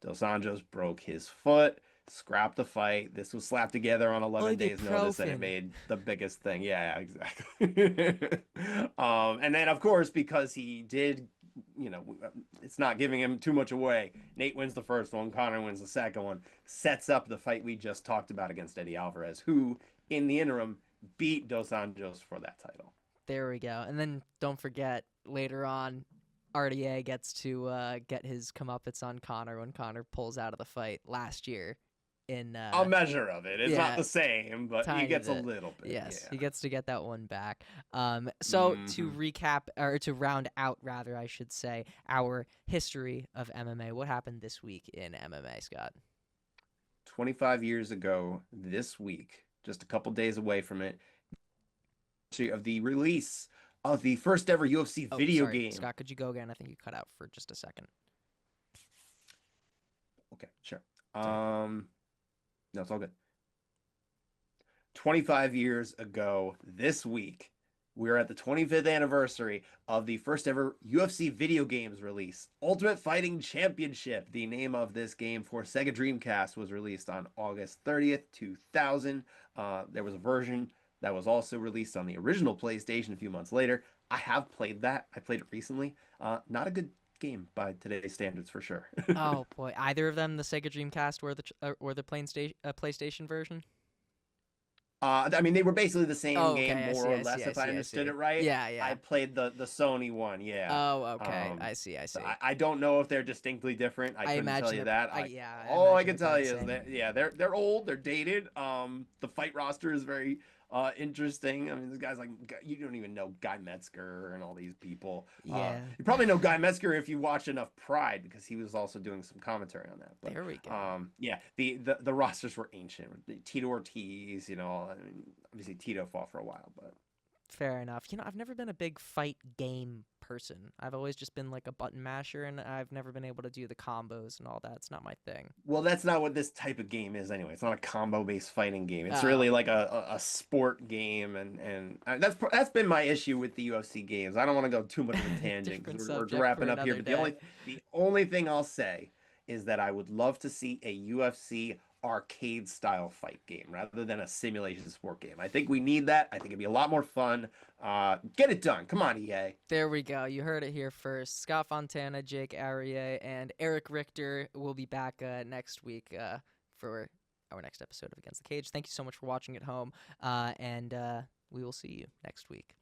Dos Anjos broke his foot, scrapped the fight. This was slapped together on 11 days notice, and it made the biggest thing. Yeah, exactly. And then, of course, because he did, it's not giving him too much away. Nate wins the first one, Conor wins the second one, sets up the fight we just talked about against Eddie Alvarez, who, in the interim, beat Dos Anjos for that title. There we go. And then don't forget, later on, RDA gets to get his comeuppance on Conor when Conor pulls out of the fight last year. In a measure of it. It's not the same, but he gets a little bit. Yes, he gets to get that one back. So to recap, or to round out, rather, I should say, our history of MMA, what happened this week in MMA, Scott? 25 years ago this week, just a couple days away from it, of the release of the first ever UFC video game. Scott, could you go again? I think you cut out for just a second. Okay, sure. No, it's all good. 25 years ago this week, we're at the 25th anniversary of the first ever UFC video games release. Ultimate Fighting Championship, the name of this game for Sega Dreamcast, was released on August 30th, 2000. There was a version that was also released on the original PlayStation a few months later. I have played that. I played it recently. Not a good game by today's standards, for sure. Oh boy, either of them, the Sega Dreamcast or the PlayStation version? I mean, they were basically the same game, more or less, if I understood it right. Yeah. I played the Sony one, yeah. Oh, okay. I see. So I don't know if they're distinctly different. I couldn't tell you that. All I can tell you is that, they're old, they're dated. The fight roster is very interesting. I mean, this guy's like, you don't even know Guy Metzger and all these people. Yeah. You probably know Guy Metzger if you watch enough Pride, because he was also doing some commentary on that. But, there we go. Yeah, the rosters were ancient. Tito Ortiz, I mean, obviously Tito fought for a while, but. Fair enough. I've never been a big fight game person. I've always just been like a button masher, and I've never been able to do the combos and all that. It's not my thing. Well, that's not what this type of game is anyway. It's not a combo-based fighting game. It's really like a sport game, and that's been my issue with the UFC games. I don't want to go too much of a tangent because we're wrapping up here. But the only thing I'll say is that I would love to see a UFC arcade style fight game rather than a simulation sport game. I think we need that. I think it'd be a lot more fun. Get it done. Come on, EA. There we go. You heard it here first. Scott Fontana, Jake Arrier, and Eric Richter will be back next week for our next episode of Against the Cage. Thank you so much for watching at home, and we will see you next week.